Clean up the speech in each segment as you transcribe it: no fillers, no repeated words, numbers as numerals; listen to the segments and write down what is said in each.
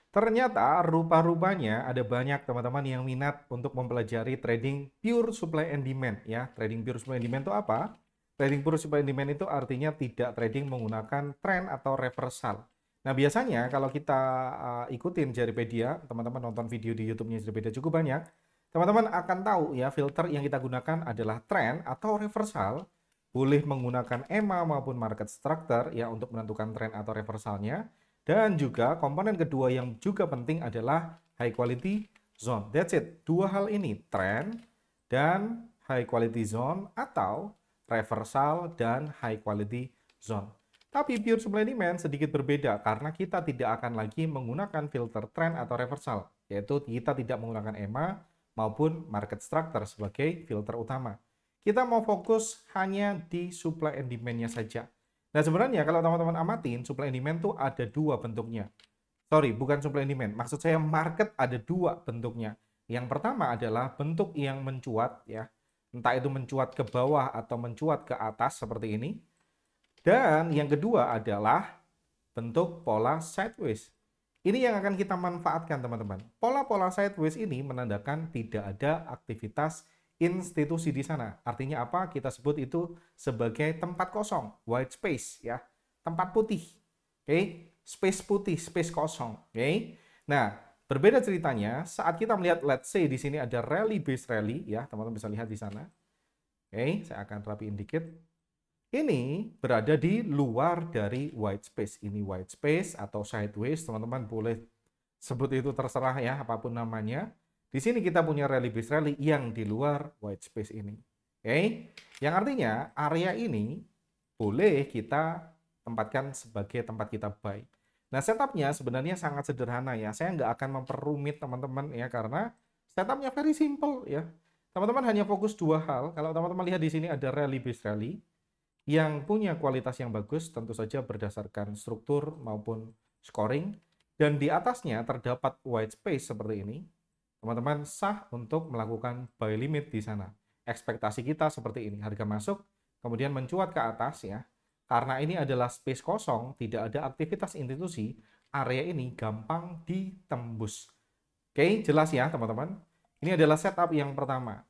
Ternyata rupa-rupanya ada banyak teman-teman yang minat untuk mempelajari trading pure supply and demand ya. Trading pure supply and demand itu apa? Trading pure supply and demand itu artinya tidak trading menggunakan tren atau reversal. Nah, biasanya kalau kita ikutin Jaripedia, teman-teman nonton video di YouTube-nya Jaripedia cukup banyak, teman-teman akan tahu ya filter yang kita gunakan adalah tren atau reversal, boleh menggunakan EMA maupun market structure ya untuk menentukan tren atau reversalnya. Dan juga komponen kedua yang juga penting adalah high quality zone. That's it. Dua hal ini, trend dan high quality zone atau reversal dan high quality zone. Tapi pure supply demand sedikit berbeda karena kita tidak akan lagi menggunakan filter trend atau reversal, yaitu kita tidak menggunakan EMA maupun market structure sebagai filter utama. Kita mau fokus hanya di supply and demand-nya saja. Nah, sebenarnya kalau teman-teman amatin, supply and demand tuh ada dua bentuknya. Sorry, bukan supply and demand. Maksud saya market ada dua bentuknya. Yang pertama adalah bentuk yang mencuat, ya. Entah itu mencuat ke bawah atau mencuat ke atas seperti ini. Dan yang kedua adalah bentuk pola sideways. Ini yang akan kita manfaatkan, teman-teman. Pola-pola sideways ini menandakan tidak ada aktivitas institusi di sana. Artinya apa? Kita sebut itu sebagai tempat kosong, white space ya. Tempat putih. Oke, space putih, space kosong. Oke. Nah, berbeda ceritanya saat kita melihat let's say di sini ada rally base rally ya, teman-teman bisa lihat di sana. Oke, saya akan rapiin dikit. Ini berada di luar dari white space. Ini white space atau sideways, teman-teman boleh sebut itu terserah ya, apapun namanya. Di sini kita punya rally base rally yang di luar white space ini. Oke, yang artinya area ini boleh kita tempatkan sebagai tempat kita buy. Nah, setupnya sebenarnya sangat sederhana ya. Saya nggak akan memperumit teman-teman ya, karena setupnya very simple ya. Teman-teman hanya fokus dua hal. Kalau teman-teman lihat di sini ada rally base rally, yang punya kualitas yang bagus tentu saja berdasarkan struktur maupun scoring, dan di atasnya terdapat white space seperti ini, teman-teman sah untuk melakukan buy limit di sana. Ekspektasi kita seperti ini, harga masuk, kemudian mencuat ke atas ya. Karena ini adalah space kosong, tidak ada aktivitas institusi, area ini gampang ditembus. Oke, jelas ya teman-teman? Ini adalah setup yang pertama.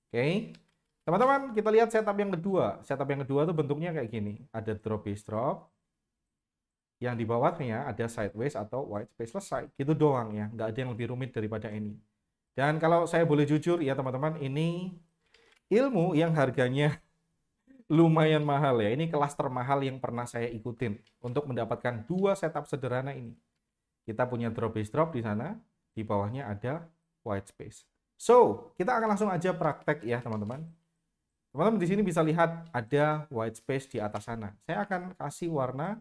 Oke, teman-teman, kita lihat setup yang kedua. Setup yang kedua tuh bentuknya kayak gini. Ada drop base drop. Yang di bawahnya ada sideways atau white space, selesai. Gitu doang ya. Nggak ada yang lebih rumit daripada ini. Dan kalau saya boleh jujur ya teman-teman, ini ilmu yang harganya lumayan mahal ya. Ini kelas termahal yang pernah saya ikutin untuk mendapatkan dua setup sederhana ini. Kita punya drop base drop di sana. Di bawahnya ada white space. So, kita akan langsung aja praktek ya teman-teman. Teman-teman di sini bisa lihat ada white space di atas sana. Saya akan kasih warna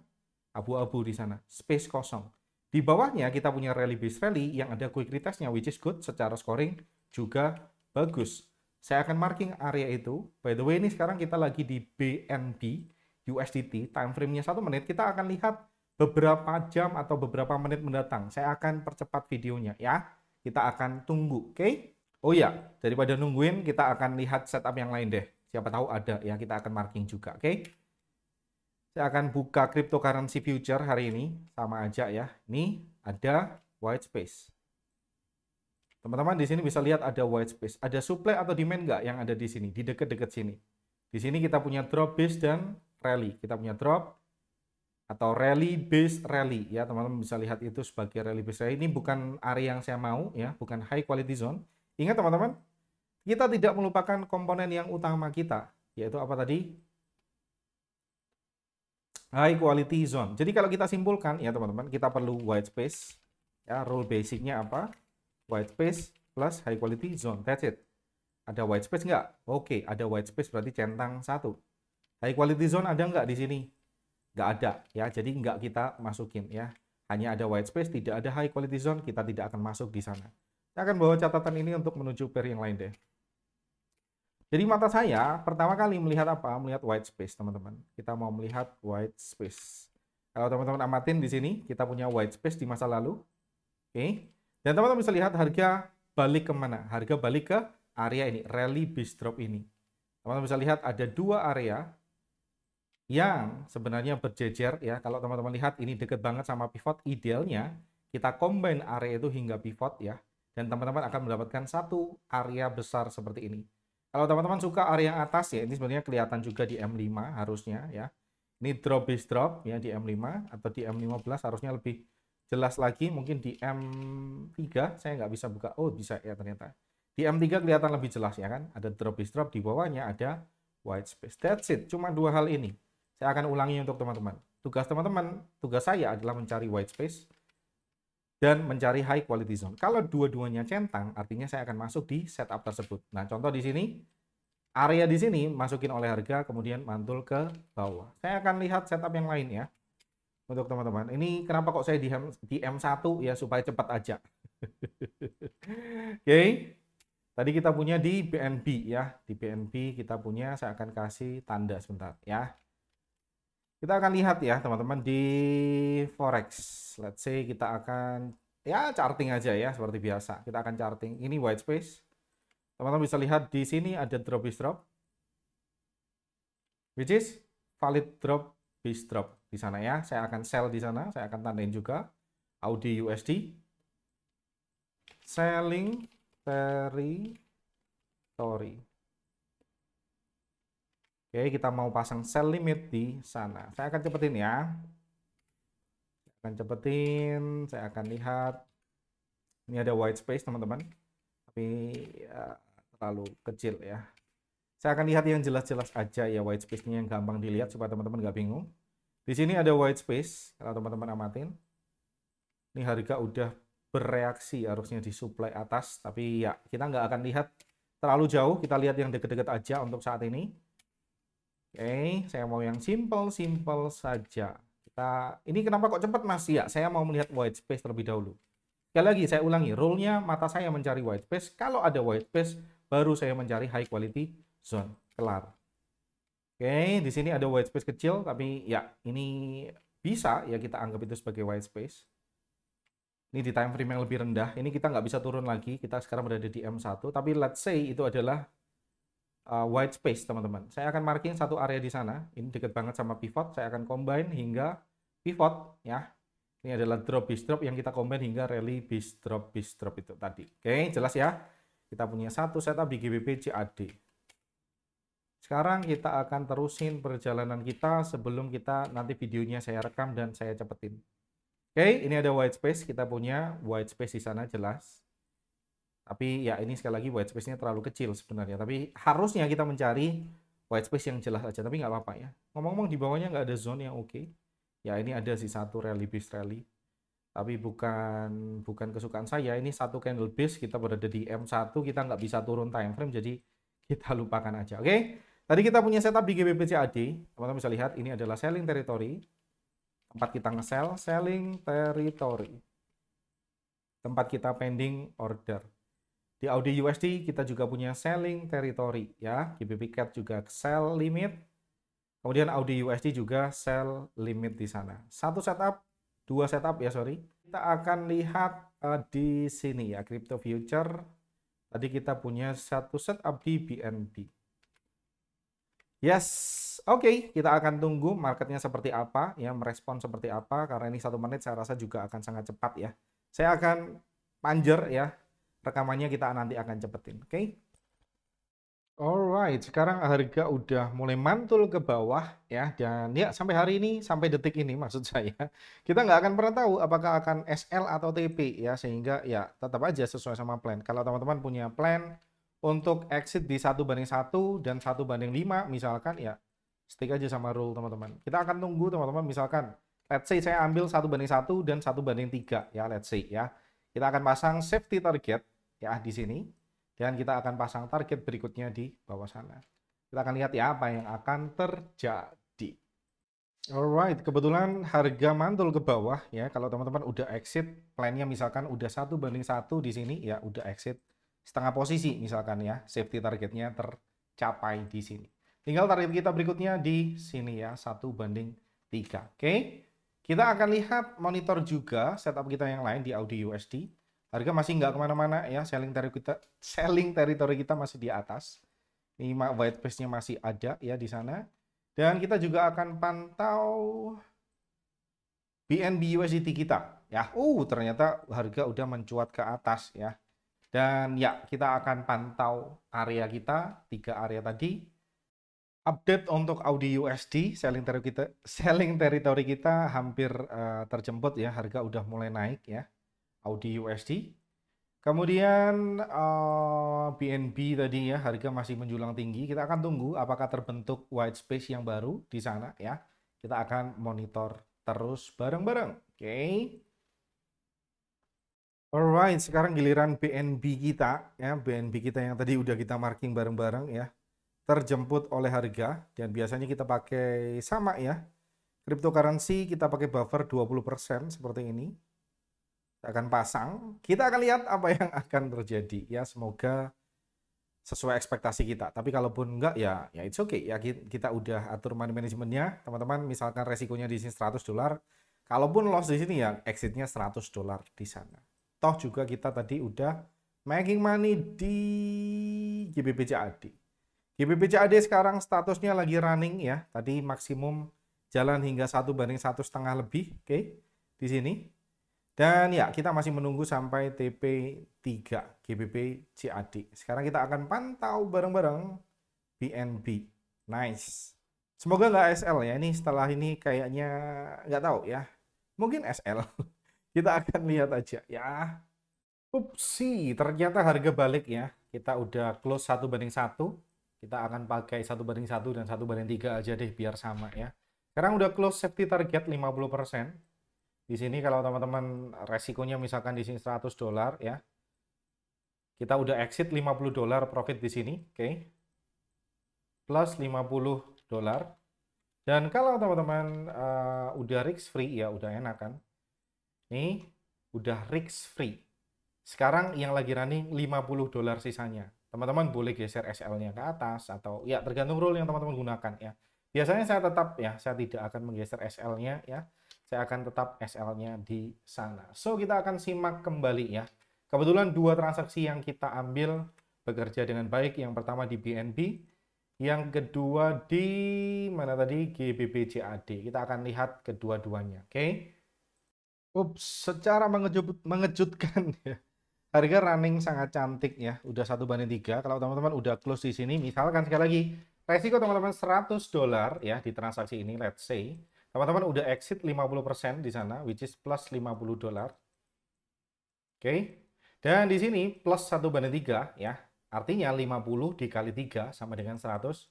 abu-abu di sana, space kosong. Di bawahnya kita punya rally base rally yang ada quick retestnya, which is good, secara scoring juga bagus. Saya akan marking area itu. By the way, ini sekarang kita lagi di BNB USDT, time frame-nya 1 menit. Kita akan lihat beberapa jam atau beberapa menit mendatang. Saya akan percepat videonya ya. Kita akan tunggu, oke? Oh iya, daripada nungguin, kita akan lihat setup yang lain deh. Siapa tahu ada ya, kita akan marking juga, oke? Saya akan buka cryptocurrency future hari ini, sama aja ya. Ini ada white space. Teman-teman di sini bisa lihat ada white space. Ada supply atau demand nggak yang ada di sini, di dekat-dekat sini. Di sini kita punya drop base dan rally. Kita punya drop atau rally base rally ya, teman-teman bisa lihat itu sebagai rally base rally. Ini bukan area yang saya mau ya, bukan high quality zone. Ingat teman-teman, kita tidak melupakan komponen yang utama kita, yaitu apa tadi? High quality zone. Jadi kalau kita simpulkan ya teman-teman, kita perlu white space. Ya, rule basicnya apa? White space plus high quality zone. That's it. Ada white space nggak? Oke, ada white space berarti centang 1. High quality zone ada nggak di sini? Nggak ada ya, jadi nggak kita masukin ya. Hanya ada white space, tidak ada high quality zone, kita tidak akan masuk di sana. Saya akan bawa catatan ini untuk menuju pair yang lain deh. Jadi mata saya pertama kali melihat apa? Melihat white space, teman-teman. Kita mau melihat white space. Kalau teman-teman amatin di sini, kita punya white space di masa lalu. Oke. Dan teman-teman bisa lihat harga balik kemana? Harga balik ke area ini, rally base drop ini. Teman-teman bisa lihat ada dua area yang sebenarnya berjejer ya. Kalau teman-teman lihat ini dekat banget sama pivot, idealnya kita combine area itu hingga pivot ya, dan teman-teman akan mendapatkan satu area besar seperti ini. Kalau teman-teman suka area atas ya, ini sebenarnya kelihatan juga di M5 harusnya ya. Ini drop base drop ya di M5 atau di M15 harusnya lebih jelas lagi, mungkin di M3 saya nggak bisa buka. Oh, bisa ya ternyata. Di M3 kelihatan lebih jelas ya kan, ada drop base drop, di bawahnya ada white space. That's it, cuma dua hal ini. Saya akan ulangi untuk teman-teman. Tugas saya adalah mencari white space dan mencari high quality zone. Kalau dua-duanya centang, artinya saya akan masuk di setup tersebut. Nah, contoh di sini, area di sini masukin oleh harga, kemudian mantul ke bawah. Saya akan lihat setup yang lain ya, untuk teman-teman. Ini kenapa kok saya di M1 ya, supaya cepat aja. Oke, tadi kita punya di BNB ya. Di BNB kita punya, saya akan kasih tanda sebentar ya. Kita akan lihat ya teman-teman di forex. Let's say kita akan ya charting aja ya seperti biasa. Kita akan charting. Ini white space. Teman-teman bisa lihat di sini ada drop base drop, which is valid drop base drop di sana ya. Saya akan sell di sana. Saya akan tandain juga Audi USD selling territory. Oke, kita mau pasang sell limit di sana. Saya akan cepetin ya. Saya akan lihat. Ini ada white space, teman-teman. Tapi ya, terlalu kecil ya. Saya akan lihat yang jelas-jelas aja ya, white space-nya yang gampang dilihat supaya teman-teman nggak bingung. Di sini ada white space, kalau teman-teman amatin. Ini harga udah bereaksi harusnya di supply atas, tapi ya kita nggak akan lihat terlalu jauh. Kita lihat yang deket-deket aja untuk saat ini. Oke, saya mau yang simple saja. Ini kenapa kok cepat Mas? Ya, saya mau melihat white space terlebih dahulu. Sekali lagi saya ulangi, rule-nya mata saya mencari white space. Kalau ada white space, baru saya mencari high quality zone. Kelar. Oke, di sini ada white space kecil, tapi ya ini bisa ya kita anggap itu sebagai white space. Ini di time frame yang lebih rendah. Ini kita nggak bisa turun lagi. Kita sekarang berada di M1, tapi let's say itu adalah white space teman-teman. Saya akan marking satu area di sana. Ini dekat banget sama pivot. Saya akan combine hingga pivot ya. Ini adalah drop base drop yang kita combine hingga rally base drop itu tadi. Oke, jelas ya. Kita punya satu setup di GBP CAD. Sekarang kita akan terusin perjalanan kita sebelum kita nanti videonya saya rekam dan saya cepetin. Oke, ini ada white space. Kita punya white space di sana jelas. Tapi ya ini sekali lagi white space-nya terlalu kecil sebenarnya. Tapi harusnya kita mencari white space yang jelas aja. Tapi nggak apa-apa ya. Ngomong-ngomong di bawahnya nggak ada zone yang oke. Ya ini ada sih satu rally base rally. Tapi bukan kesukaan saya. Ini satu candle base, kita berada di M1. Kita nggak bisa turun time frame. Jadi kita lupakan aja. Oke. Tadi kita punya setup di GBP CAD. Teman-teman bisa lihat ini adalah selling territory. Tempat kita nge-sell, selling territory. Tempat kita pending order. Di Audi USD kita juga punya selling territory ya. GBP CAD juga sell limit. Kemudian Audi USD juga sell limit di sana. Satu setup, dua setup ya sorry. Kita akan lihat di sini ya crypto future. Tadi kita punya satu setup di BNB. Yes, oke. Kita akan tunggu marketnya seperti apa ya, merespon seperti apa. Karena ini 1 menit saya rasa juga akan sangat cepat ya. Saya akan panjer ya. Rekamannya kita nanti akan cepetin, oke? Alright, sekarang harga udah mulai mantul ke bawah ya, dan ya sampai hari ini, sampai detik ini maksud saya, kita nggak akan pernah tahu apakah akan SL atau TP ya, sehingga ya tetap aja sesuai sama plan. Kalau teman-teman punya plan untuk exit di 1:1 dan 1:5 misalkan ya, stick aja sama rule teman-teman. Kita akan tunggu teman-teman, misalkan let's say saya ambil 1:1 dan 1:3 ya, let's say ya. Kita akan pasang safety target ya di sini, dan kita akan pasang target berikutnya di bawah sana. Kita akan lihat ya apa yang akan terjadi. Alright, kebetulan harga mantul ke bawah ya. Kalau teman-teman udah exit plannya misalkan udah 1:1 di sini ya, udah exit setengah posisi misalkan ya, safety targetnya tercapai di sini. Tinggal target kita berikutnya di sini ya, 1:3. Oke, kita akan lihat monitor juga setup kita yang lain di Audi USD. Harga masih nggak kemana-mana ya, selling territory kita masih di atas. Ini white space-nya masih ada ya di sana. Dan kita juga akan pantau BNB USDT kita ya. Ternyata harga udah mencuat ke atas ya. Dan ya, kita akan pantau area kita, 3 area tadi. Update untuk Audi USD, selling territory kita hampir terjemput ya, harga udah mulai naik ya, Audi USD. Kemudian BNB tadi ya, harga masih menjulang tinggi. Kita akan tunggu apakah terbentuk white space yang baru di sana ya. Kita akan monitor terus bareng-bareng. Oke. Alright, sekarang giliran BNB kita ya, BNB kita yang tadi udah kita marking bareng-bareng ya, terjemput oleh harga dan biasanya kita pakai sama ya. Cryptocurrency kita pakai buffer 20% seperti ini. Kita akan pasang, kita akan lihat apa yang akan terjadi ya, semoga sesuai ekspektasi kita. Tapi kalaupun enggak ya it's okay ya, kita udah atur money manajemennya. Teman-teman misalkan resikonya di sini $100, kalaupun loss di sini ya exitnya $100 di sana. Toh juga kita tadi udah making money di GBP CAD. GBP CAD sekarang statusnya lagi running ya. Tadi maksimum jalan hingga 1:1,5 lebih, oke, di sini. Dan ya, kita masih menunggu sampai TP3 GBP CAD. Sekarang kita akan pantau bareng-bareng BNB. Nice. Semoga nggak SL ya. Ini setelah ini kayaknya nggak tahu ya. Mungkin SL. Kita akan lihat aja ya. Upsi, ternyata harga balik ya. Kita udah close 1:1. Kita akan pakai 1:1 dan 1:3 aja deh biar sama ya. Sekarang udah close safety target 50%. Di sini kalau teman-teman resikonya misalkan di sini $100 ya. Kita udah exit $50 profit di sini, oke. Plus $50. Dan kalau teman-teman udah risk free ya udah enak kan. Ini udah risk free. Sekarang yang lagi running $50 sisanya. Teman-teman boleh geser SL-nya ke atas atau ya tergantung rule yang teman-teman gunakan ya. Biasanya saya tetap ya, saya tidak akan menggeser SL-nya ya. Saya akan tetap SL-nya di sana. So, kita akan simak kembali ya. Kebetulan 2 transaksi yang kita ambil bekerja dengan baik. Yang pertama di BNB, yang kedua di mana tadi? GBP CAD. Kita akan lihat kedua-duanya, oke? Secara mengejutkan ya. Harga running sangat cantik ya, udah 1:3. Kalau teman-teman udah close di sini, misalkan sekali lagi, resiko teman-teman $100 ya di transaksi ini, let's say, teman-teman udah exit 50% di sana, which is plus $50. Oke. Dan di sini plus 1:3 ya, artinya 50 dikali 3 sama dengan $150.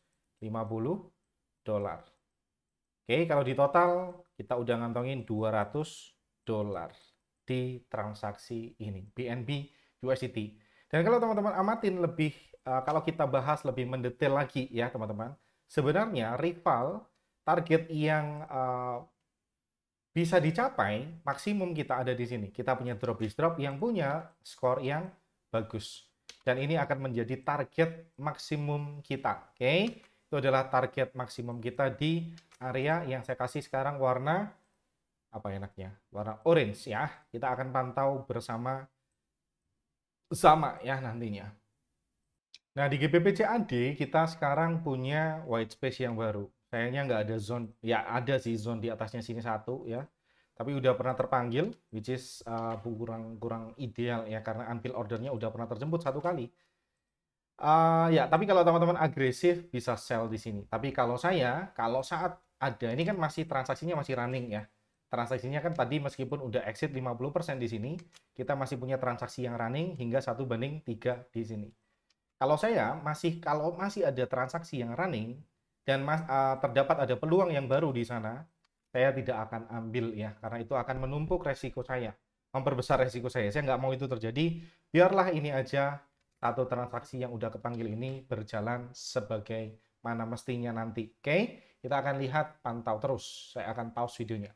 Oke, kalau di total kita udah ngantongin $200 di transaksi ini, BNB USDT. Dan kalau teman-teman amatin lebih, kalau kita bahas lebih mendetail lagi ya teman-teman, sebenarnya rival target yang bisa dicapai, maksimum kita ada di sini. Kita punya drop list drop yang punya skor yang bagus. Dan ini akan menjadi target maksimum kita. Oke, itu adalah target maksimum kita di area yang saya kasih sekarang warna apa enaknya? Warna orange ya. Kita akan pantau bersama ya nantinya. Nah, di GBP CAD kita sekarang punya white space yang baru. Kayaknya nggak ada zone, ya ada sih zone di atasnya sini satu ya. Tapi udah pernah terpanggil, which is kurang ideal ya, karena unfill ordernya udah pernah terjemput 1 kali. Ya, tapi kalau teman-teman agresif bisa sell di sini. Tapi kalau saya, kalau saat ada, ini kan masih transaksinya masih running ya. Transaksinya kan tadi meskipun udah exit 50% di sini, kita masih punya transaksi yang running hingga 1:3 di sini. Kalau saya kalau masih ada transaksi yang running dan terdapat ada peluang yang baru di sana, saya tidak akan ambil ya, karena itu akan menumpuk resiko saya, memperbesar resiko saya. Saya nggak mau itu terjadi. Biarlah ini aja satu transaksi yang udah kepanggil ini berjalan sebagai mana mestinya nanti. Oke, kita akan lihat, pantau terus. Saya akan pause videonya.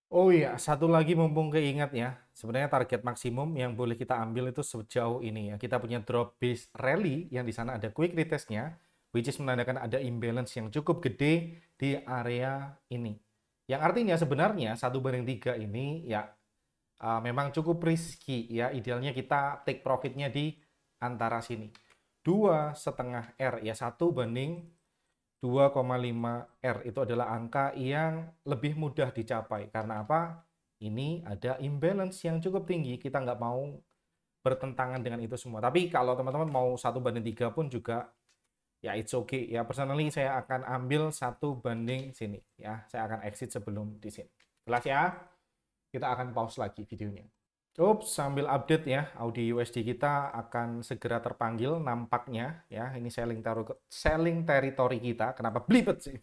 Oh iya, satu lagi mumpung keingat ya, sebenarnya target maksimum yang boleh kita ambil itu sejauh ini ya. Kita punya drop base rally yang di sana ada quick retestnya, which is menandakan ada imbalance yang cukup gede di area ini. Yang artinya sebenarnya 1:3 ini ya memang cukup risky ya. Idealnya kita take profitnya di antara sini. 2,5 R ya, 1:2,5 R itu adalah angka yang lebih mudah dicapai. Karena apa? ini ada imbalance yang cukup tinggi. Kita nggak mau bertentangan dengan itu semua. Tapi kalau teman-teman mau 1:3 pun juga ya it's okay. Ya personally saya akan ambil 1:, sini ya. Saya akan exit sebelum di sini. Jelas ya? Kita akan pause lagi videonya. Ups, sambil update ya, Audi USD kita akan segera terpanggil nampaknya ya. Ini selling territory kita. Kenapa blibet sih?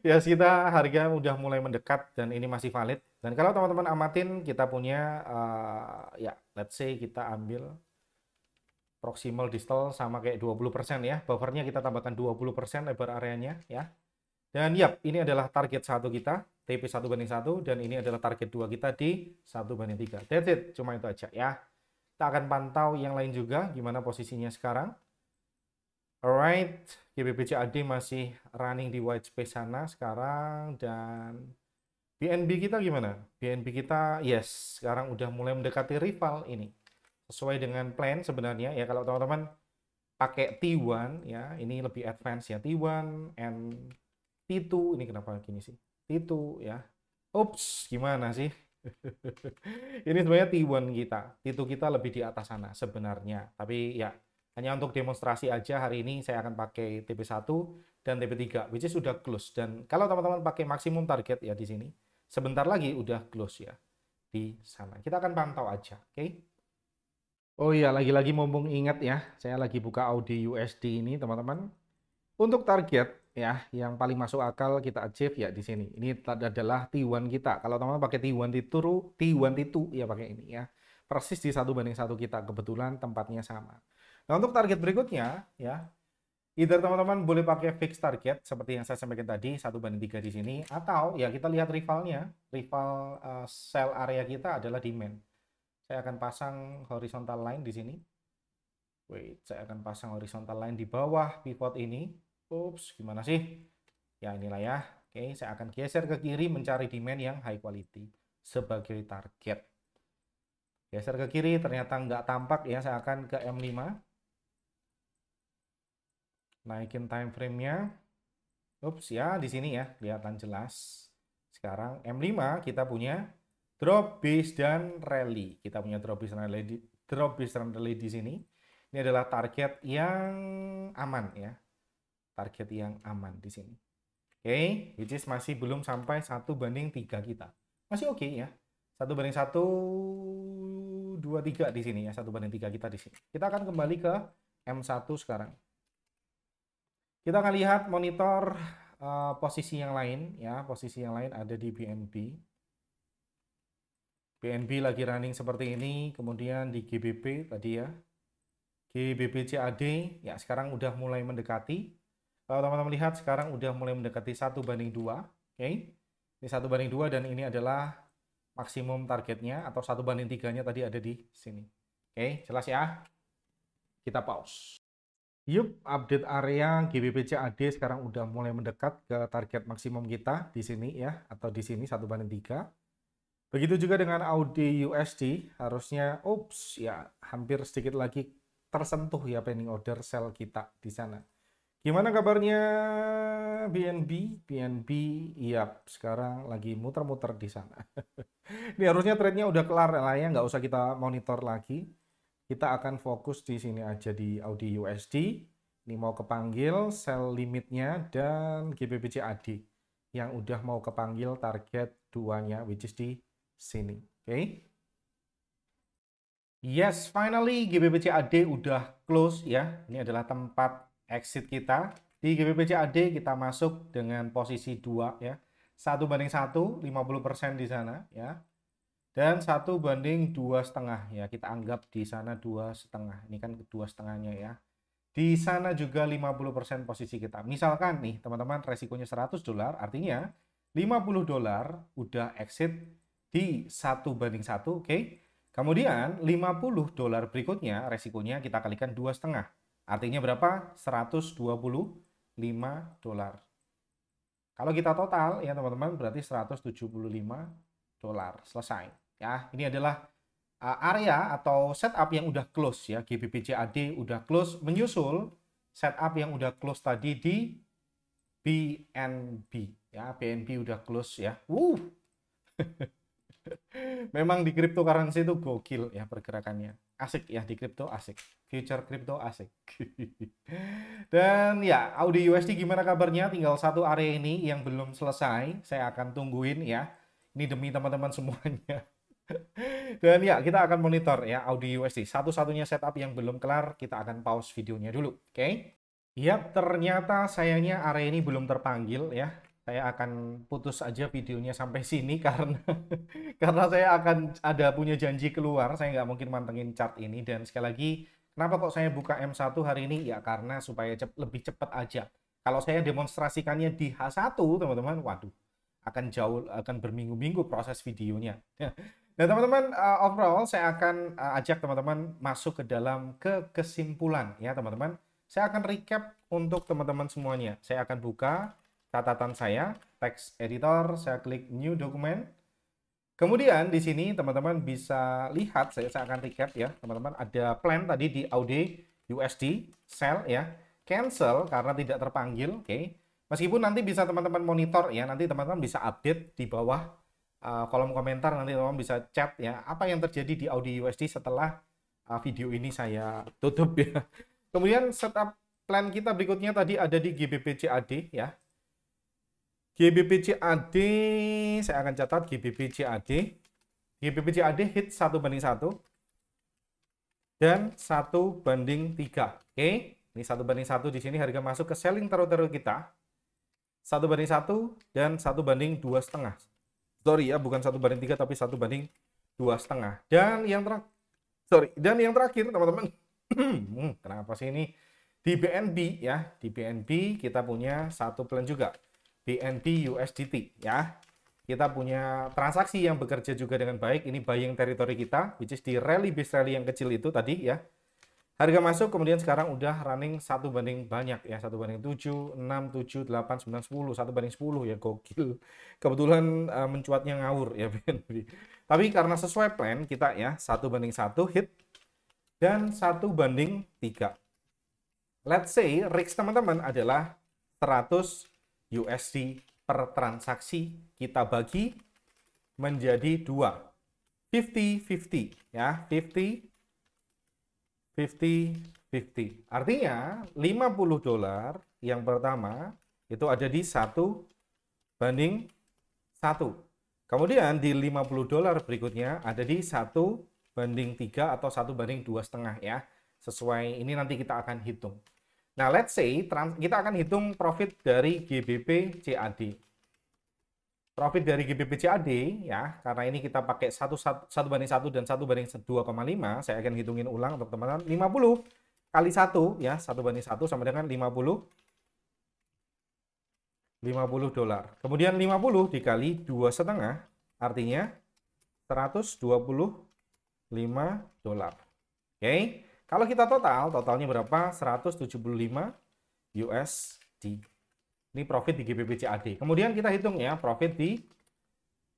Ya, kita harga udah mulai mendekat dan ini masih valid. Dan kalau teman-teman amatin, kita punya ya, let's say kita ambil proximal distal sama kayak 20% ya. Buffernya kita tambahkan 20% lebar areanya ya. Dan yap, ini adalah target satu kita, TP 1:1, dan ini adalah target 2 kita di 1:3. That's it, cuma itu aja ya. Kita akan pantau yang lain juga, gimana posisinya sekarang. Alright, GBP CAD masih running di white space sana sekarang, dan BNB kita gimana? BNB kita, yes, sekarang udah mulai mendekati rival ini. Sesuai dengan plan sebenarnya ya, kalau teman-teman pakai T1 ya, ini lebih advance ya, T1 and T2, ini kenapa gini sih? T2 ya. Ups, gimana sih? Ini sebenarnya T1 kita. T2 kita lebih di atas sana sebenarnya. Tapi ya, hanya untuk demonstrasi aja hari ini saya akan pakai TP1 dan TP3, which is sudah close. Dan kalau teman-teman pakai maksimum target ya di sini, sebentar lagi udah close ya di sana. Kita akan pantau aja, oke? Oh iya, lagi-lagi mumpung ingat ya, saya lagi buka Audi USD ini, teman-teman. Untuk target ya, yang paling masuk akal kita achieve ya di sini. Ini adalah T1 kita. Kalau teman-teman pakai T1 T2 ya pakai ini ya. Persis di 1:1 kita. Kebetulan tempatnya sama. Nah, untuk target berikutnya ya, either teman-teman boleh pakai fixed target seperti yang saya sampaikan tadi 1:3 di sini, atau ya kita lihat rivalnya. Rival sell area kita adalah demand. Saya akan pasang horizontal line di sini. Wait, saya akan pasang horizontal line di bawah pivot ini. Ups, gimana sih? Ya inilah ya. Oke, saya akan geser ke kiri mencari demand yang high quality sebagai target. Geser ke kiri, ternyata nggak tampak ya. Saya akan ke M5. Naikin time frame-nya. Ups, ya di sini ya, kelihatan jelas. Sekarang M5 kita punya drop, base, dan rally. Kita punya drop, base, dan rally di sini. Ini adalah target yang aman ya. Target yang aman di sini. Oke, which is masih belum sampai 1:3 kita. Masih oke ya. 1:1, 2, 3 di sini ya. 1:3 kita di sini. Kita akan kembali ke M1 sekarang. Kita akan lihat monitor posisi yang lain ya. Posisi yang lain ada di BNB. BNB lagi running seperti ini. Kemudian di GBP tadi ya. GBP CAD ya sekarang udah mulai mendekati. Kalau teman-teman lihat sekarang udah mulai mendekati 1:2, oke? Ini 1:2 dan ini adalah maksimum targetnya atau 1:3-nya tadi ada di sini. Oke, jelas ya? Kita pause. Yup, update area GBP CAD sekarang udah mulai mendekat ke target maksimum kita di sini ya, atau di sini 1:3. Begitu juga dengan Audi USD, harusnya ups ya hampir sedikit lagi tersentuh ya pending order sell kita di sana. Gimana kabarnya BNB? BNB, iya sekarang lagi muter-muter di sana. Ini harusnya trade-nya udah kelar lah ya, nggak usah kita monitor lagi. Kita akan fokus di sini aja di Audi USD. Ini mau kepanggil sell limitnya dan GBP CAD yang udah mau kepanggil target 2-nya, which is di sini. Oke. Yes, finally GBP CAD udah close ya. Ini adalah tempat exit kita. Di GBP CAD kita masuk dengan posisi 2 ya. 1:1, 50% di sana ya. Dan 1:2,5 ya. Kita anggap di sana 2,5. Ini kan 2,5-nya ya. Di sana juga 50% posisi kita. Misalkan nih teman-teman resikonya $100, artinya $50 udah exit di 1:1, oke? Kemudian $50 berikutnya resikonya kita kalikan 2,5. Artinya berapa? $125. Kalau kita total ya teman-teman berarti $175. Selesai. Ya, ini adalah area atau setup yang udah close ya. GBP CAD udah close menyusul setup yang udah close tadi di BNB ya. BNB udah close ya. Memang di cryptocurrency itu gokil ya pergerakannya. Asik ya di kripto, asik. Future crypto asik. Dan ya, Audi USD gimana kabarnya? Tinggal satu area ini yang belum selesai. Saya akan tungguin ya. Ini demi teman-teman semuanya. Dan ya, kita akan monitor ya Audi USD. Satu-satunya setup yang belum kelar, kita akan pause videonya dulu. Oke? Yap, ternyata sayangnya area ini belum terpanggil ya. Saya akan putus aja videonya sampai sini karena karena saya akan ada punya janji keluar. Saya nggak mungkin mantengin chart ini. Dan sekali lagi, kenapa kok saya buka M1 hari ini? Ya karena supaya lebih cepat aja. Kalau saya demonstrasikannya di H1, teman-teman, waduh, akan berminggu-minggu proses videonya. Nah, teman-teman, overall saya akan ajak teman-teman masuk ke dalam kesimpulan ya, teman-teman. Saya akan recap untuk teman-teman semuanya. Saya akan buka catatan saya, text editor, saya klik new document. Kemudian di sini teman-teman bisa lihat, saya akan recap ya, teman-teman. Ada plan tadi di Audi USD, sell ya, cancel karena tidak terpanggil, oke. Meskipun nanti bisa teman-teman monitor ya, nanti teman-teman bisa update di bawah kolom komentar, nanti teman-teman bisa chat ya, apa yang terjadi di Audi USD setelah video ini saya tutup ya. Kemudian setup plan kita berikutnya tadi ada di GBP CAD ya. GBP CAD, saya akan catat GBP CAD. GBP CAD hit 1:1 dan 1:3. Oke, ini 1:1 di sini harga masuk ke selling terus kita. 1:1 dan 1:2,5. Sorry ya, bukan 1:3 tapi 1:2,5. Dan yang terakhir teman-teman, kenapa sih ini di BNB ya? Di BNB kita punya satu plan juga, BNB USDT ya. Kita punya transaksi yang bekerja juga dengan baik. Ini buying territory kita, which is di rally base rally yang kecil itu tadi ya. Harga masuk, kemudian sekarang udah running 1 banding banyak ya, 1:7, 6, 7, 8, 9, 10, 1:10 ya, gokil. Kebetulan mencuatnya ngawur ya BNB. Tapi karena sesuai plan kita ya, 1:1 hit dan 1:3. Let's say risk teman-teman adalah 100 USD per transaksi, kita bagi menjadi 2. 50-50 ya, 50-50. Artinya $50 yang pertama itu ada di 1:1. Kemudian di $50 berikutnya ada di 1:3 atau 1:2,5 ya. Sesuai ini nanti kita akan hitung. Nah, let's say kita akan hitung profit dari GBP CAD. Profit dari GBP CAD ya, karena ini kita pakai 1:1 dan 1:2,5, saya akan hitungin ulang untuk teman-teman. 50 kali 1 ya, 1:1 sama dengan 50 $50. Kemudian 50 dikali 2,5 artinya $125. Oke. Kalau kita totalnya berapa? 175 USD. Ini profit di GBP CAD. Kemudian kita hitung ya, profit di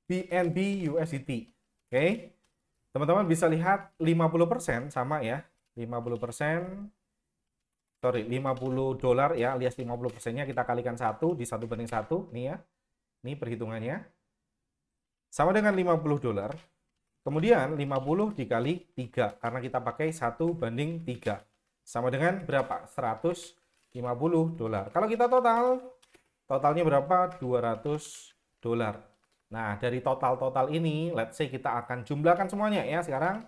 BNB USDT. Oke. Teman-teman bisa lihat 50% sama ya. 50%, sorry, $50 ya, alias 50%-nya kita kalikan 1 di 1:1. Nih ya. Ini perhitungannya. Sama dengan $50. Kemudian 50 dikali 3, karena kita pakai 1:3. Sama dengan berapa? $150. Kalau kita totalnya berapa? $200. Nah, dari total ini, let's say kita akan jumlahkan semuanya ya sekarang.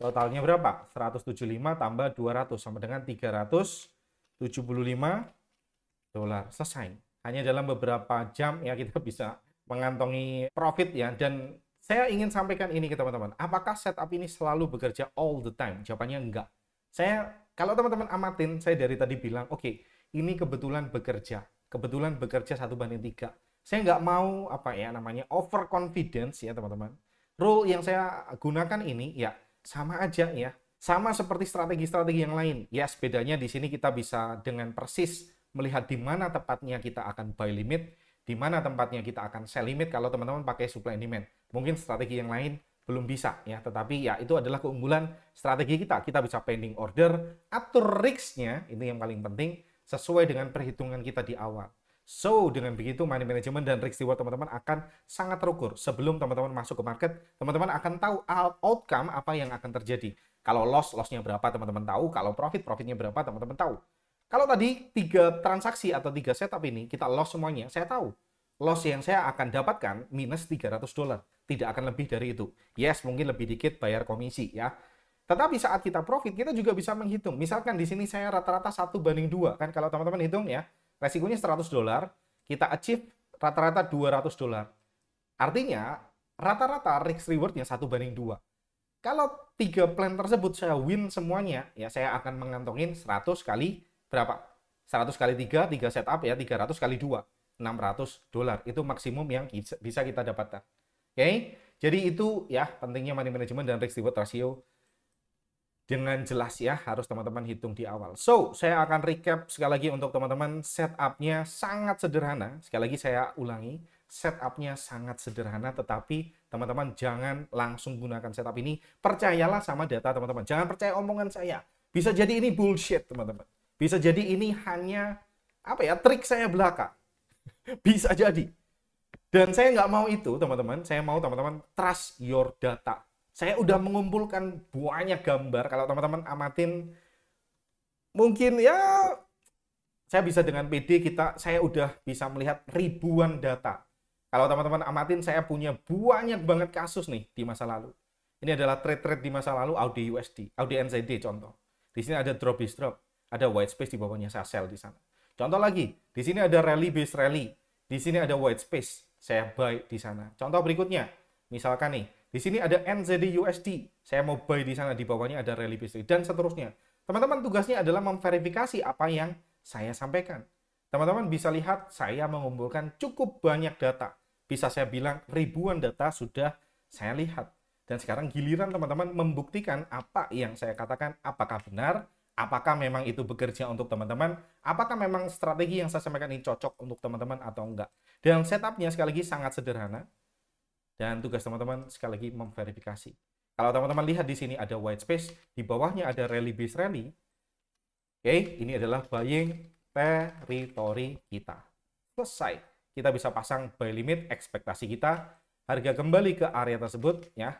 Totalnya berapa? 175 tambah 200 sama dengan $375. Selesai. Hanya dalam beberapa jam ya kita bisa mengantongi profit ya. Dan saya ingin sampaikan ini ke teman-teman. Apakah setup ini selalu bekerja all the time? Jawabannya enggak. Kalau teman-teman amatin, saya dari tadi bilang, oke, ini kebetulan bekerja. Kebetulan bekerja 1:3. Saya nggak mau over confidence ya teman-teman. Rule yang saya gunakan ini ya sama aja ya. Sama seperti strategi-strategi yang lain. Yes, bedanya di sini kita bisa dengan persis melihat di mana tepatnya kita akan buy limit, di mana tempatnya kita akan sell limit kalau teman-teman pakai supply and demand. Mungkin strategi yang lain belum bisa ya, tetapi ya itu adalah keunggulan strategi kita. Kita bisa pending order, atur risk-nya, ini yang paling penting, sesuai dengan perhitungan kita di awal. So, dengan begitu money management dan risk reward teman-teman akan sangat terukur. Sebelum teman-teman masuk ke market, teman-teman akan tahu outcome apa yang akan terjadi. Kalau loss-nya berapa teman-teman tahu, kalau profit-profitnya berapa teman-teman tahu. Kalau tadi 3 transaksi atau 3 setup ini kita loss semuanya, saya tahu. Loss yang saya akan dapatkan minus $300. Tidak akan lebih dari itu. Yes, mungkin lebih dikit bayar komisi ya. Tetapi saat kita profit, kita juga bisa menghitung. Misalkan di sini saya rata-rata 1:2. Kan kalau teman-teman hitung ya, resikonya $100, kita achieve rata-rata $200. Artinya, rata-rata risk reward-nya 1:2. Kalau 3 plan tersebut saya win semuanya, ya saya akan mengantongin 100 kali berapa? 100 kali 3, 3 setup ya, 300 kali 2, $600. Itu maksimum yang bisa kita dapatkan. Oke, jadi itu ya pentingnya money management dan risk reward ratio dengan jelas ya, harus teman-teman hitung di awal. So, saya akan recap sekali lagi untuk teman-teman, setup-nya sangat sederhana. Sekali lagi saya ulangi, setup-nya sangat sederhana, tetapi teman-teman jangan langsung gunakan setup ini. Percayalah sama data teman-teman, jangan percaya omongan saya. Bisa jadi ini bullshit teman-teman. Bisa jadi ini hanya apa ya, trik saya belaka. Bisa jadi. Dan saya nggak mau itu teman-teman, saya mau teman-teman trust your data. Saya udah mengumpulkan banyak gambar. Kalau teman-teman amatin, mungkin ya saya bisa dengan PD saya udah bisa melihat ribuan data. Kalau teman-teman amatin, saya punya banyak banget kasus nih di masa lalu. Ini adalah trade-trade di masa lalu, Audi USD, Audi NZD contoh. Di sini ada drop base drop, ada white space di bawahnya, saya sell di sana. Contoh lagi, di sini ada rally base rally, di sini ada white space, saya buy di sana. Contoh berikutnya, misalkan nih, di sini ada NZD USD, saya mau buy di sana, di bawahnya ada rally base dan seterusnya. Teman-teman tugasnya adalah memverifikasi apa yang saya sampaikan. Teman-teman bisa lihat saya mengumpulkan cukup banyak data. Bisa saya bilang ribuan data sudah saya lihat. Dan sekarang giliran teman-teman membuktikan apa yang saya katakan, apakah benar, apakah memang itu bekerja untuk teman-teman, apakah memang strategi yang saya sampaikan ini cocok untuk teman-teman atau enggak. Dan setupnya sekali lagi sangat sederhana. Dan tugas teman-teman sekali lagi memverifikasi. Kalau teman-teman lihat di sini ada white space, di bawahnya ada rally base rally. Oke, ini adalah buying territory kita. Selesai. Kita bisa pasang buy limit, ekspektasi kita, harga kembali ke area tersebut, ya,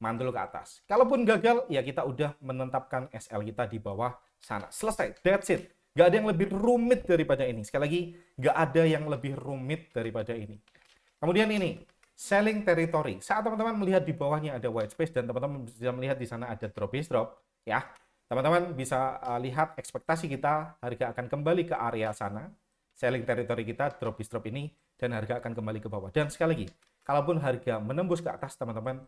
mantul ke atas. Kalaupun gagal, ya kita udah menetapkan SL kita di bawah sana. Selesai, that's it. Gak ada yang lebih rumit daripada ini. Sekali lagi, gak ada yang lebih rumit daripada ini. Kemudian ini, selling territory. Saat teman-teman melihat di bawahnya ada white space dan teman-teman bisa melihat di sana ada drop base drop, ya. Teman-teman bisa lihat ekspektasi kita, harga akan kembali ke area sana. Selling territory kita, drop base drop ini, dan harga akan kembali ke bawah. Dan sekali lagi, kalaupun harga menembus ke atas, teman-teman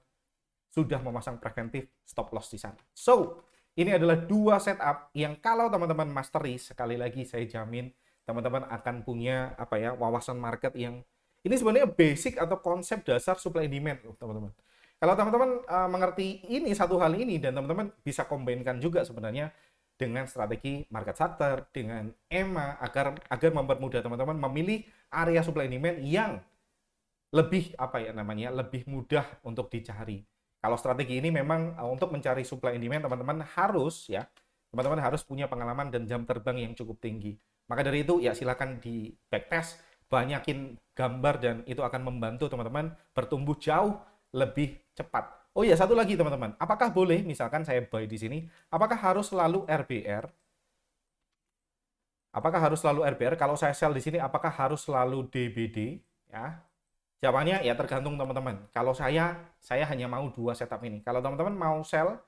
sudah memasang preventif stop loss di sana. So, ini adalah 2 setup yang kalau teman-teman mastery, sekali lagi saya jamin teman-teman akan punya apa ya, wawasan market yang ini sebenarnya basic atau konsep dasar supply and demand, teman-teman. Kalau teman-teman mengerti ini satu hal ini dan teman-teman bisa kombinkan juga sebenarnya dengan strategi market charter, dengan EMA agar mempermudah teman-teman memilih area supply and demand yang lebih apa ya namanya, lebih mudah untuk dicari. Kalau strategi ini memang untuk mencari supply and demand teman-teman harus ya, teman-teman harus punya pengalaman dan jam terbang yang cukup tinggi. Maka dari itu ya silakan di backtest, banyakin gambar dan itu akan membantu teman-teman bertumbuh jauh lebih cepat. Oh iya, satu lagi teman-teman. Apakah boleh misalkan saya buy di sini, apakah harus selalu RBR? Apakah harus selalu RBR? Kalau saya sell di sini apakah harus selalu DBD? Ya. Jawabannya ya tergantung teman-teman. Kalau saya hanya mau 2 setup ini. Kalau teman-teman mau sell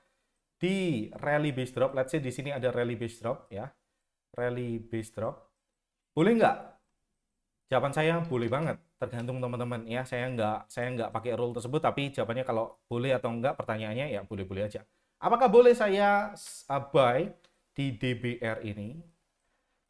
di rally base drop, let's say di sini ada rally base drop ya. Rally base drop. Boleh nggak? Jawaban saya boleh banget, tergantung teman-teman ya. Saya nggak pakai rule tersebut, tapi jawabannya kalau boleh atau enggak, pertanyaannya ya boleh-boleh aja. Apakah boleh saya buy di DBR ini?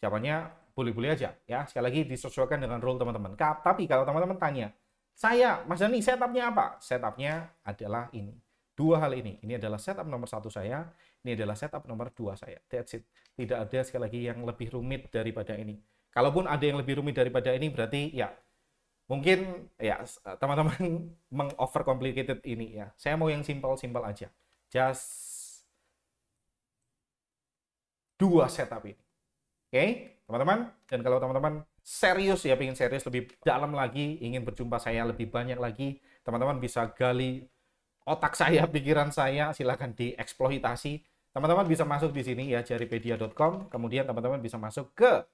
Jawabannya boleh-boleh aja ya. Sekali lagi disesuaikan dengan rule teman-teman. Tapi kalau teman-teman tanya, saya, Mas Dani, setupnya apa? Setupnya adalah ini. 2 hal ini. Ini adalah setup nomor 1 saya, ini adalah setup nomor 2 saya. That's it. Tidak ada sekali lagi yang lebih rumit daripada ini. Kalaupun ada yang lebih rumit daripada ini, berarti ya mungkin ya teman-teman meng-overcomplicated ini ya. Saya mau yang simple-simple aja. Just 2 setup ini. Oke, teman-teman. Dan kalau teman-teman serius ya, ingin serius lebih dalam lagi, ingin berjumpa saya lebih banyak lagi, teman-teman bisa gali otak saya, pikiran saya, silakan dieksploitasi. Teman-teman bisa masuk di sini ya, jaripedia.com, kemudian teman-teman bisa masuk ke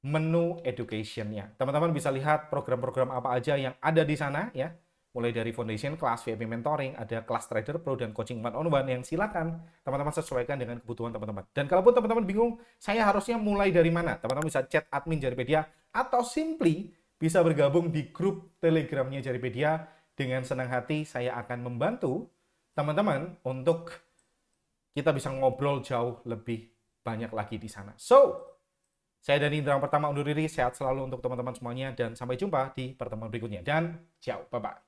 menu education-nya. Teman-teman bisa lihat program-program apa aja yang ada di sana ya. Mulai dari foundation class, VIP mentoring, ada kelas trader pro dan coaching one-on-one yang silakan teman-teman sesuaikan dengan kebutuhan teman-teman. Dan kalaupun teman-teman bingung, saya harusnya mulai dari mana? Teman-teman bisa chat admin Jaripedia atau simply bisa bergabung di grup Telegramnya Jaripedia. Dengan senang hati saya akan membantu teman-teman untuk kita bisa ngobrol jauh lebih banyak lagi di sana. So, saya Dani Indra pertama undur diri, sehat selalu untuk teman-teman semuanya, dan sampai jumpa di pertemuan berikutnya. Dan ciao, bye-bye.